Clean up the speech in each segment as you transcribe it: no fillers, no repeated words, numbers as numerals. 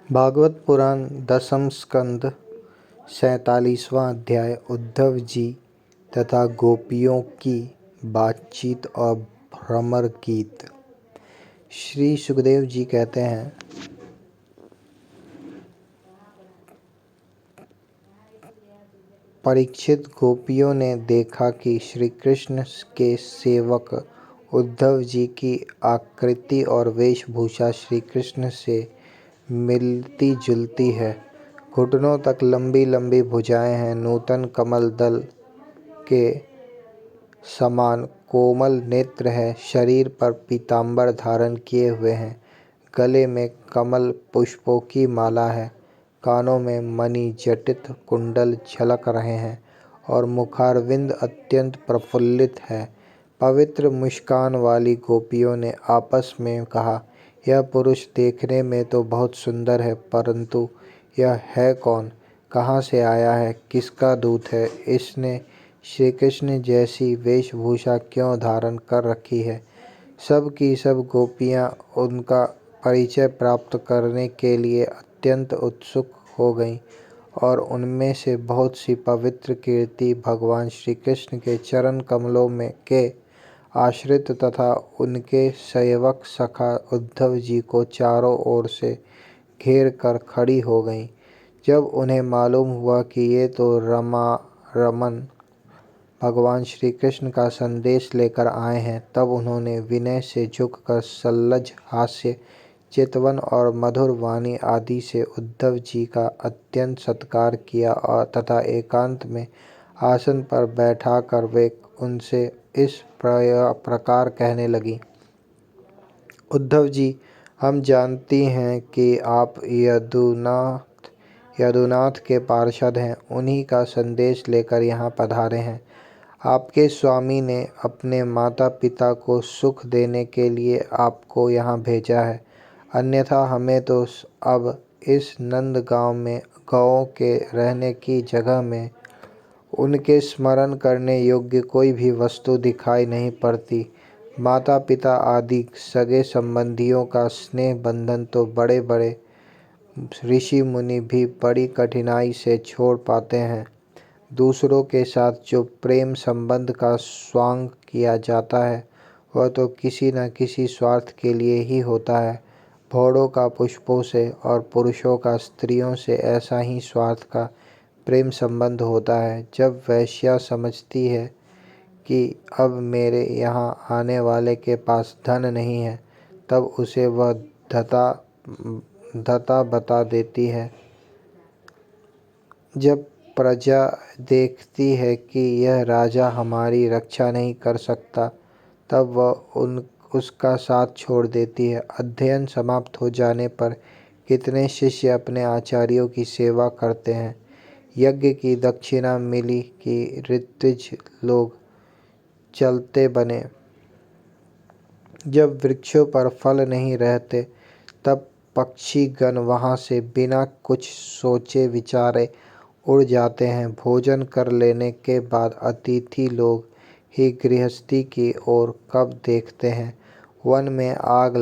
भागवत पुराण दसम स्कंद 47वां अध्याय उद्धव जी तथा गोपियों की बातचीत और भ्रमर गीत। श्री सुखदेव जी कहते हैं, परीक्षित, गोपियों ने देखा कि श्री कृष्ण के सेवक उद्धव जी की आकृति और वेशभूषा श्री कृष्ण से मिलती जुलती है। घुटनों तक लंबी लंबी भुजाएं हैं, नूतन कमल दल के समान कोमल नेत्र है, शरीर पर पीतांबर धारण किए हुए हैं, गले में कमल पुष्पों की माला है, कानों में मणि जटित कुंडल झलक रहे हैं और मुखारविंद अत्यंत प्रफुल्लित है। पवित्र मुस्कान वाली गोपियों ने आपस में कहा, यह पुरुष देखने में तो बहुत सुंदर है, परंतु यह है कौन, कहाँ से आया है, किसका दूत है, इसने श्री कृष्ण जैसी वेशभूषा क्यों धारण कर रखी है। सब की सब गोपियाँ उनका परिचय प्राप्त करने के लिए अत्यंत उत्सुक हो गईं और उनमें से बहुत सी पवित्र कीर्ति भगवान श्री कृष्ण के चरण कमलों में के आश्रित तथा उनके सेवक सखा उद्धव जी को चारों ओर से घेर कर खड़ी हो गईं। जब उन्हें मालूम हुआ कि ये तो रमन भगवान श्री कृष्ण का संदेश लेकर आए हैं, तब उन्होंने विनय से झुककर सल्लज हास्य, चितवन और मधुर वाणी आदि से उद्धव जी का अत्यंत सत्कार किया और तथा एकांत में आसन पर बैठाकर वे उनसे इस प्रकार कहने लगी। उद्धव जी, हम जानती हैं कि आप यदुनाथ के पार्षद हैं, उन्हीं का संदेश लेकर यहाँ पधारे हैं। आपके स्वामी ने अपने माता पिता को सुख देने के लिए आपको यहाँ भेजा है, अन्यथा हमें तो अब इस नंदगांव में गौओं के रहने की जगह में उनके स्मरण करने योग्य कोई भी वस्तु दिखाई नहीं पड़ती। माता पिता आदि सगे संबंधियों का स्नेह बंधन तो बड़े बड़े ऋषि मुनि भी बड़ी कठिनाई से छोड़ पाते हैं। दूसरों के साथ जो प्रेम संबंध का स्वांग किया जाता है, वह तो किसी न किसी स्वार्थ के लिए ही होता है। भौरों का पुष्पों से और पुरुषों का स्त्रियों से ऐसा ही स्वार्थ का प्रेम संबंध होता है। जब वैश्या समझती है कि अब मेरे यहाँ आने वाले के पास धन नहीं है, तब उसे वह धता बता देती है। जब प्रजा देखती है कि यह राजा हमारी रक्षा नहीं कर सकता, तब वह उसका साथ छोड़ देती है। अध्ययन समाप्त हो जाने पर कितने शिष्य अपने आचार्यों की सेवा करते हैं। यज्ञ की दक्षिणा मिली कि ऋत्विज लोग चलते बने। जब वृक्षों पर फल नहीं रहते, तब पक्षी गण वहाँ से बिना कुछ सोचे विचारे उड़ जाते हैं। भोजन कर लेने के बाद अतिथि लोग ही गृहस्थी की ओर कब देखते हैं। वन में आग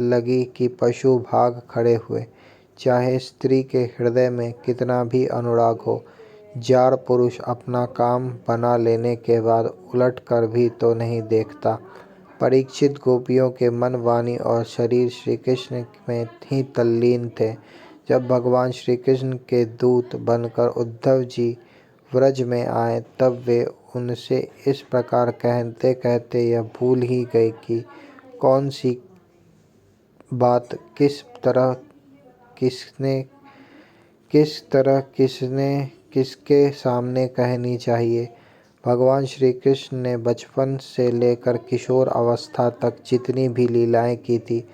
लगी कि पशु भाग खड़े हुए। चाहे स्त्री के हृदय में कितना भी अनुराग हो, जार पुरुष अपना काम बना लेने के बाद उलट कर भी तो नहीं देखता। परीक्षित, गोपियों के मन, वाणी और शरीर श्री कृष्ण में ही तल्लीन थे। जब भगवान श्री कृष्ण के दूत बनकर उद्धव जी व्रज में आए, तब वे उनसे इस प्रकार कहते कहते यह भूल ही गए कि कौन सी बात किसने किसके सामने कहनी चाहिए। भगवान श्री कृष्ण ने बचपन से लेकर किशोर अवस्था तक जितनी भी लीलाएं की थी,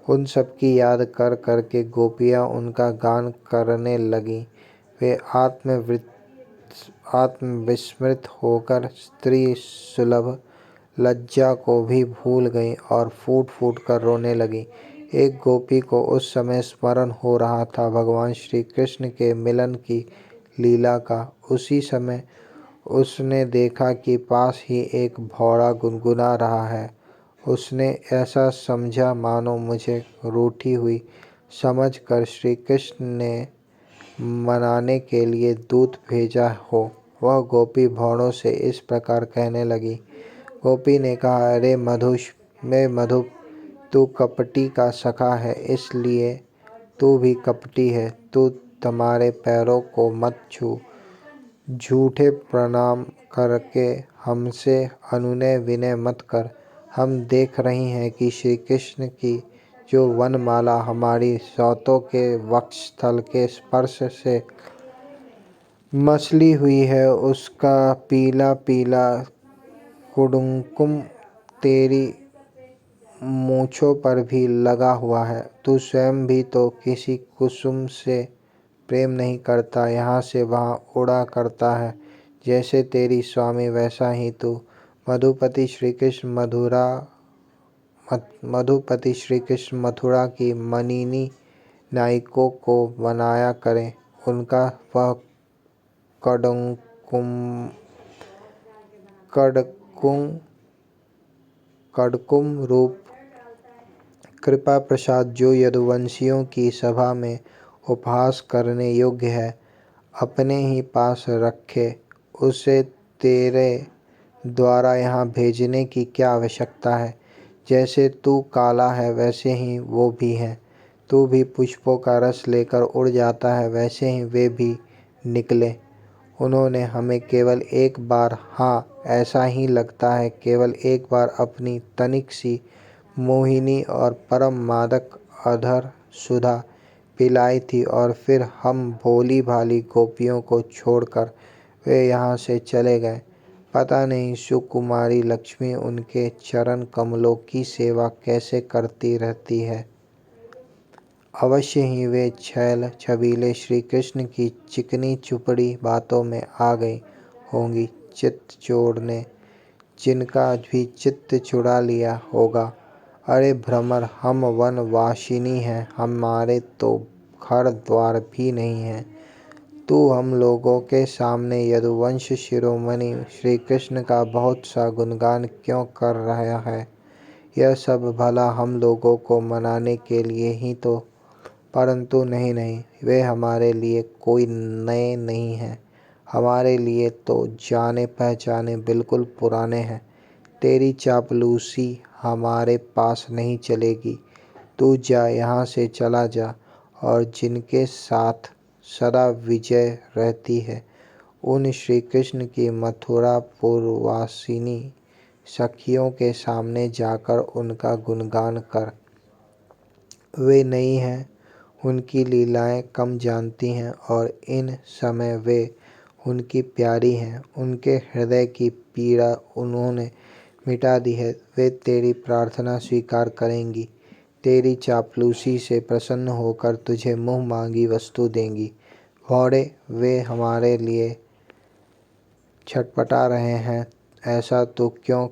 उन सब की याद कर करके गोपियाँ उनका गान करने लगीं। वे आत्मविस्मृत होकर स्त्री सुलभ लज्जा को भी भूल गईं और फूट फूट कर रोने लगीं। एक गोपी को उस समय स्मरण हो रहा था भगवान श्री कृष्ण के मिलन की लीला का। उसी समय उसने देखा कि पास ही एक भौरा गुनगुना रहा है। उसने ऐसा समझा मानो मुझे रूठी हुई समझकर श्री कृष्ण ने मनाने के लिए दूत भेजा हो। वह गोपी भौरों से इस प्रकार कहने लगी। गोपी ने कहा, अरे मधुप, तू कपटी का सखा है, इसलिए तू भी कपटी है। तू तुम्हारे पैरों को मत छू। झूठे प्रणाम करके हमसे अनुनय विनय मत कर। हम देख रही हैं कि श्री कृष्ण की जो वनमाला हमारी सौतों के वक्षस्थल के स्पर्श से मसली हुई है, उसका पीला पीला कुंकुम तेरी मूँछों पर भी लगा हुआ है। तू स्वयं भी तो किसी कुसुम से प्रेम नहीं करता, यहाँ से वहाँ उड़ा करता है। जैसे तेरी स्वामी वैसा ही तू। मधुपति श्री कृष्ण मथुरा की मनिनी नायकों को बनाया करें। उनका वह कड़कुम रूप कृपा प्रसाद जो यदुवंशियों की सभा में उपहास करने योग्य है, अपने ही पास रखे। उसे तेरे द्वारा यहाँ भेजने की क्या आवश्यकता है। जैसे तू काला है वैसे ही वो भी हैं। तू भी पुष्पों का रस लेकर उड़ जाता है, वैसे ही वे भी निकले। उन्होंने हमें केवल एक बार, हाँ ऐसा ही लगता है, केवल एक बार अपनी तनिक सी मोहिनी और परम मादक अधर सुधा पिलाई थी और फिर हम भोली भाली गोपियों को छोड़कर वे यहाँ से चले गए। पता नहीं सुकुमारी लक्ष्मी उनके चरण कमलों की सेवा कैसे करती रहती है। अवश्य ही वे छैल छबीले श्री कृष्ण की चिकनी चुपड़ी बातों में आ गई होंगी। चित्त चोरने जिनका भी चित्त चुरा लिया होगा। अरे भ्रमर, हम वनवासिनी हैं, हमारे तो घर द्वार भी नहीं है। तू हम लोगों के सामने यदुवंश शिरोमणि श्री कृष्ण का बहुत सा गुणगान क्यों कर रहा है। यह सब भला हम लोगों को मनाने के लिए ही तो, परंतु नहीं, वे हमारे लिए कोई नए नहीं हैं। हमारे लिए तो जाने पहचाने बिल्कुल पुराने हैं। तेरी चापलूसी हमारे पास नहीं चलेगी। तू जा, यहाँ से चला जा, और जिनके साथ सदा विजय रहती है उन श्री कृष्ण की मथुरा पूर्ववासिनी सखियों के सामने जाकर उनका गुणगान कर। वे नई हैं, उनकी लीलाएं कम जानती हैं और इन समय वे उनकी प्यारी हैं। उनके हृदय की पीड़ा उन्होंने मिटा दी है। वे तेरी प्रार्थना स्वीकार करेंगी, तेरी चापलूसी से प्रसन्न होकर तुझे मुँह मांगी वस्तु देंगी। भौरे, वे हमारे लिए छटपटा रहे हैं, ऐसा तो क्यों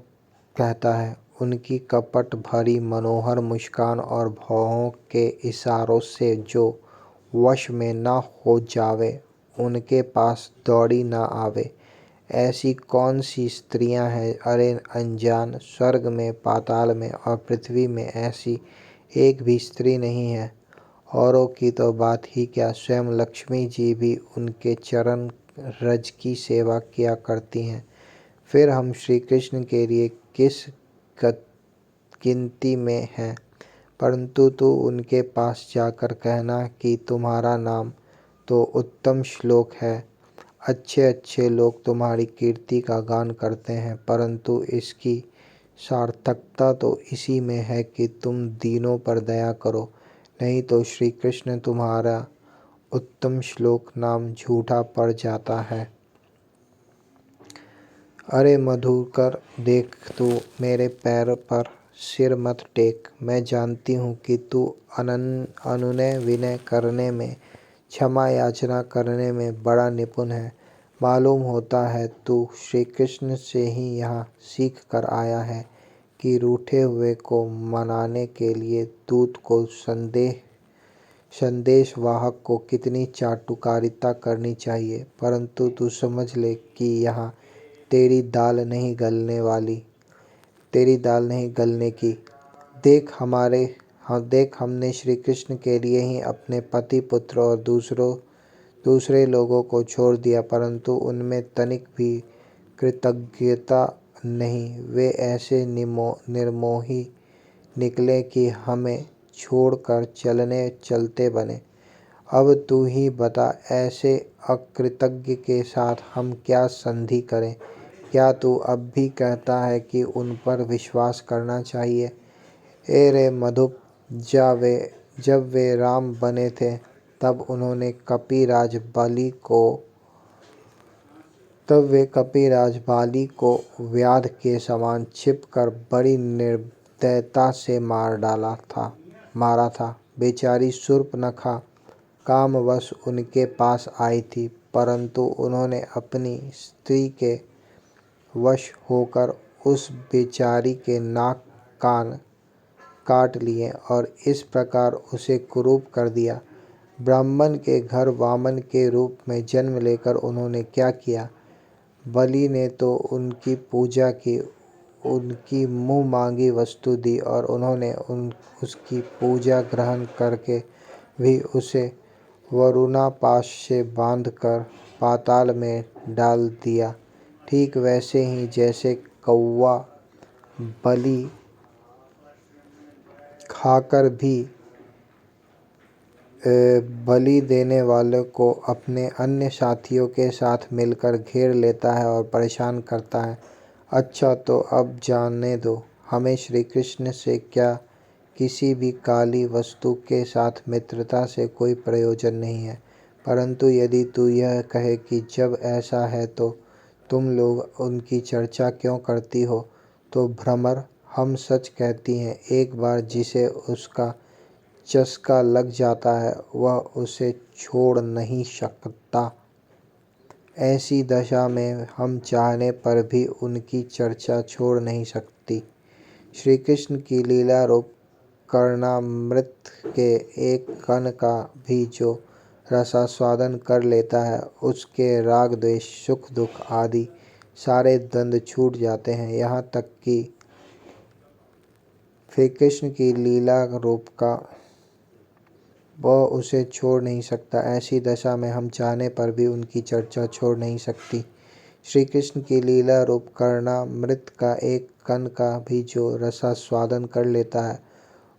कहता है। उनकी कपट भरी मनोहर मुस्कान और भौहों के इशारों से जो वश में न हो जावे, उनके पास दौड़ी न आवे। ऐसी कौन सी स्त्रियां हैं, अरे अनजान, स्वर्ग में, पाताल में और पृथ्वी में ऐसी एक भी स्त्री नहीं है। औरों की तो बात ही क्या, स्वयं लक्ष्मी जी भी उनके चरण रज की सेवा किया करती हैं। फिर हम श्री कृष्ण के लिए किस गिनती में हैं। परंतु तू उनके पास जाकर कहना कि तुम्हारा नाम तो उत्तम श्लोक है। अच्छे अच्छे लोग तुम्हारी कीर्ति का गान करते हैं, परंतु इसकी सार्थकता तो इसी में है कि तुम दीनों पर दया करो, नहीं तो श्री कृष्ण तुम्हारा उत्तम श्लोक नाम झूठा पड़ जाता है। अरे मधुकर, देख, तू मेरे पैर पर सिर मत टेक। मैं जानती हूँ कि तू अनुनय विनय करने में, क्षमा याचना करने में बड़ा निपुण है। मालूम होता है तू श्री कृष्ण से ही यहाँ सीख कर आया है कि रूठे हुए को मनाने के लिए दूत को संदेश वाहक को कितनी चाटुकारिता करनी चाहिए। परंतु तू समझ ले कि यहाँ तेरी दाल नहीं गलने की। देख, हाँ देख, हमने श्री कृष्ण के लिए ही अपने पति पुत्र और दूसरे लोगों को छोड़ दिया, परंतु उनमें तनिक भी कृतज्ञता नहीं। वे ऐसे निर्मोही निकले कि हमें छोड़कर चलते बने। अब तू ही बता, ऐसे अकृतज्ञ के साथ हम क्या संधि करें? क्या तू अब भी कहता है कि उन पर विश्वास करना चाहिए? ए रे मधुप, जब वे राम बने थे तब वे कपिराज बाली को व्याध के समान छिपकर बड़ी निर्दयता से मारा था। बेचारी शूर्पणखा कामवश उनके पास आई थी, परंतु उन्होंने अपनी स्त्री के वश होकर उस बेचारी के नाक कान काट लिए और इस प्रकार उसे कुरूप कर दिया। ब्राह्मण के घर वामन के रूप में जन्म लेकर उन्होंने क्या किया? बलि ने तो उनकी पूजा की, उनकी मुँह मांगी वस्तु दी और उन्होंने उसकी पूजा ग्रहण करके भी उसे वरुणापाश से बांधकर पाताल में डाल दिया। ठीक वैसे ही जैसे कौवा बलि खाकर भी बलि देने वाले को अपने अन्य साथियों के साथ मिलकर घेर लेता है और परेशान करता है। अच्छा, तो अब जाने दो, हमें श्री कृष्ण से क्या किसी भी काली वस्तु के साथ मित्रता से कोई प्रयोजन नहीं है। परंतु यदि तू यह कहे कि जब ऐसा है तो तुम लोग उनकी चर्चा क्यों करती हो, तो भ्रमर, हम सच कहती हैं, एक बार जिसे उसका चस्का लग जाता है वह उसे छोड़ नहीं सकता। ऐसी दशा में हम चाहने पर भी उनकी चर्चा छोड़ नहीं सकती। श्री कृष्ण की लीला रूप कर्णामृत के एक कण का भी जो रसास्वादन कर लेता है, उसके राग द्वेष सुख दुख आदि सारे द्वंद्व छूट जाते हैं। यहाँ तक कि श्री कृष्ण की लीला रूप का वह उसे छोड़ नहीं सकता। ऐसी दशा में हम चाहने पर भी उनकी चर्चा छोड़ नहीं सकती। श्री कृष्ण की लीला रूप कर्णामृत का एक कण का भी जो रसास्वादन कर लेता है,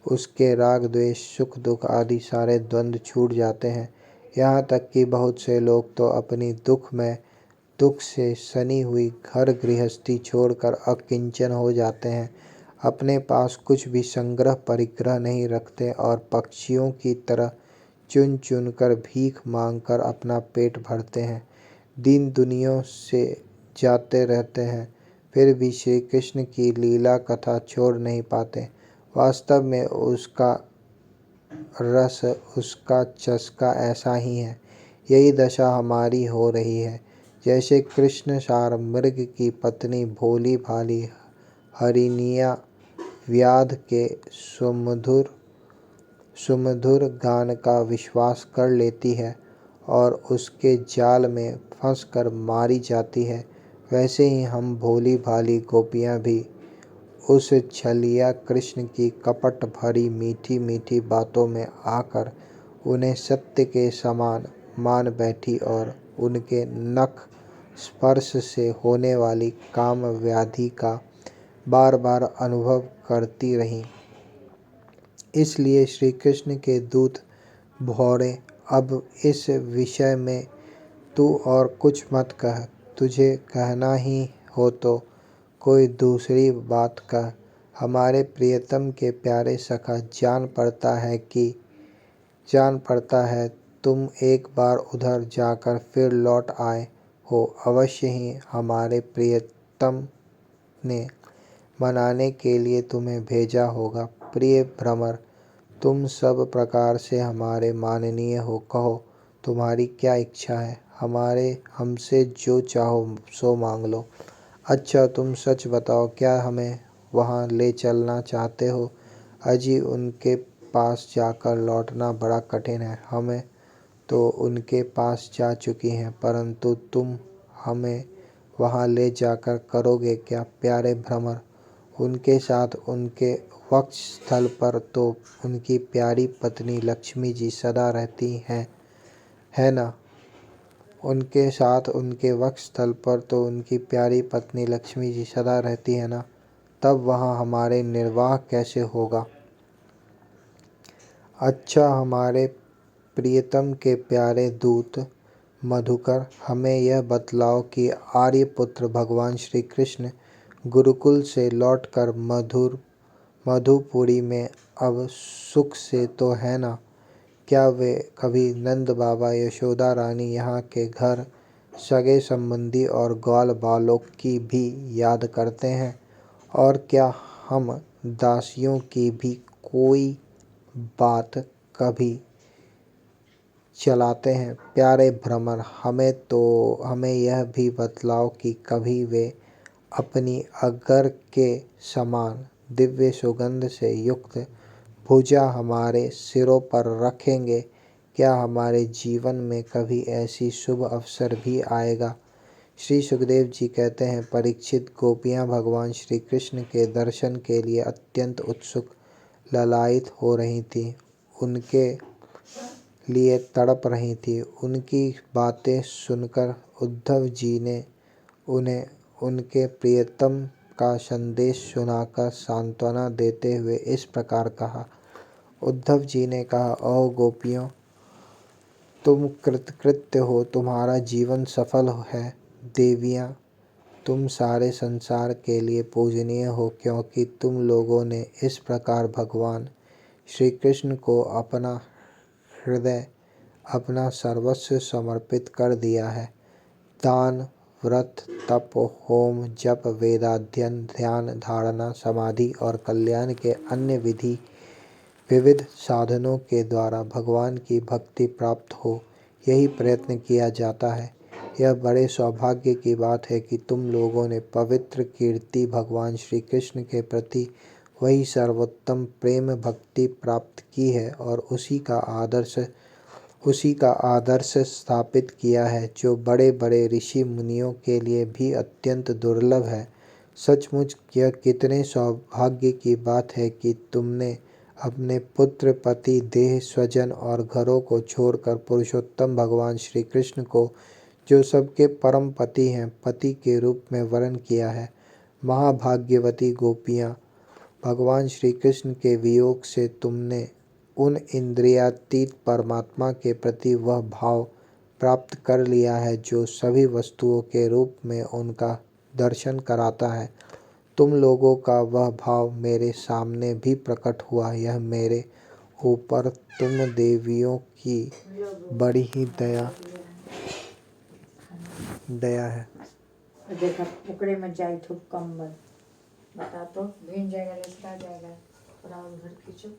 उसके राग द्वेष सुख दुख आदि सारे द्वंद्व छूट जाते हैं। यहाँ तक कि बहुत से लोग तो अपनी दुख से सनी हुई घर गृहस्थी छोड़कर अकिंचन हो जाते हैं, अपने पास कुछ भी संग्रह परिग्रह नहीं रखते और पक्षियों की तरह चुन चुन कर भीख मांगकर अपना पेट भरते हैं, दीन दुनियों से जाते रहते हैं, फिर भी श्री कृष्ण की लीला कथा छोड़ नहीं पाते। वास्तव में उसका रस, उसका चस्का ऐसा ही है। यही दशा हमारी हो रही है। जैसे कृष्णसार मृग की पत्नी भोली भाली हरिणियाँ व्याध के सुमधुर गान का विश्वास कर लेती है और उसके जाल में फंसकर मारी जाती है, वैसे ही हम भोली भाली गोपियाँ भी उस छलिया कृष्ण की कपट भरी मीठी मीठी बातों में आकर उन्हें सत्य के समान मान बैठी और उनके नख स्पर्श से होने वाली काम व्याधि का बार बार अनुभव करती रहीं। इसलिए श्री कृष्ण के दूत भौरे, अब इस विषय में तू और कुछ मत कह। तुझे कहना ही हो तो कोई दूसरी बात कह। हमारे प्रियतम के प्यारे सखा, जान पड़ता है तुम एक बार उधर जाकर फिर लौट आए हो। अवश्य ही हमारे प्रियतम ने मनाने के लिए तुम्हें भेजा होगा। प्रिय भ्रमर, तुम सब प्रकार से हमारे माननीय हो। कहो, तुम्हारी क्या इच्छा है? हमसे जो चाहो सो मांग लो। अच्छा, तुम सच बताओ, क्या हमें वहाँ ले चलना चाहते हो? अजी, उनके पास जाकर लौटना बड़ा कठिन है। हमें तो उनके पास जा चुकी हैं, परंतु तुम हमें वहाँ ले जाकर करोगे क्या? प्यारे भ्रमर, उनके साथ उनके वक्ष स्थल पर तो उनकी प्यारी पत्नी लक्ष्मी जी सदा रहती हैं, है ना। उनके साथ उनके वक्ष स्थल पर तो उनकी प्यारी पत्नी लक्ष्मी जी सदा रहती है ना, तब वहाँ हमारे निर्वाह कैसे होगा। अच्छा हमारे प्रियतम के प्यारे दूत मधुकर, हमें यह बतलाओ कि आर्यपुत्र भगवान श्री कृष्ण गुरुकुल से लौटकर मधुपुरी में अब सुख से तो है ना। क्या वे कभी नंद बाबा, यशोदा रानी, यहाँ के घर सगे संबंधी और ग्वाल बालों की भी याद करते हैं। और क्या हम दासियों की भी कोई बात कभी चलाते हैं। प्यारे भ्रमर, हमें यह भी बतलाओ कि कभी वे अपनी अगर के समान दिव्य सुगंध से युक्त भुजा हमारे सिरों पर रखेंगे। क्या हमारे जीवन में कभी ऐसी शुभ अवसर भी आएगा। श्री सुखदेव जी कहते हैं, परीक्षित, गोपियाँ भगवान श्री कृष्ण के दर्शन के लिए अत्यंत उत्सुक ललायित हो रही थीं, उनके लिए तड़प रही थी। उनकी बातें सुनकर उद्धव जी ने उन्हें उनके प्रियतम का संदेश सुनाकर सांत्वना देते हुए इस प्रकार कहा। उद्धव जी ने कहा, ओह गोपियों, तुम कृतकृत्य हो, तुम्हारा जीवन सफल है। देवियाँ, तुम सारे संसार के लिए पूजनीय हो, क्योंकि तुम लोगों ने इस प्रकार भगवान श्री कृष्ण को अपना हृदय, अपना सर्वस्व समर्पित कर दिया है। दान, व्रत, तप, होम, जप, वेदाध्ययन, ध्यान, धारणा, समाधि और कल्याण के अन्य विविध साधनों के द्वारा भगवान की भक्ति प्राप्त हो, यही प्रयत्न किया जाता है। यह बड़े सौभाग्य की बात है कि तुम लोगों ने पवित्र कीर्ति भगवान श्री कृष्ण के प्रति वही सर्वोत्तम प्रेम भक्ति प्राप्त की है और उसी का आदर्श स्थापित किया है, जो बड़े बड़े ऋषि मुनियों के लिए भी अत्यंत दुर्लभ है। सचमुच यह कितने सौभाग्य की बात है कि तुमने अपने पुत्र, पति, देह, स्वजन और घरों को छोड़कर पुरुषोत्तम भगवान श्री कृष्ण को, जो सबके परम पति हैं, पति के रूप में वरण किया है। महाभाग्यवती गोपियाँ, भगवान श्री कृष्ण के वियोग से तुमने उन इंद्रियातीत परमात्मा के प्रति वह भाव प्राप्त कर लिया है जो सभी वस्तुओं के रूप में उनका दर्शन कराता है। तुम लोगों का वह भाव मेरे सामने भी प्रकट हुआ। यह मेरे ऊपर तुम देवियों की बड़ी ही दया है। देखा पुकड़े में जाए तो कम बता तो भीन जाएगा, लटका जाएगा। और घर खींचो।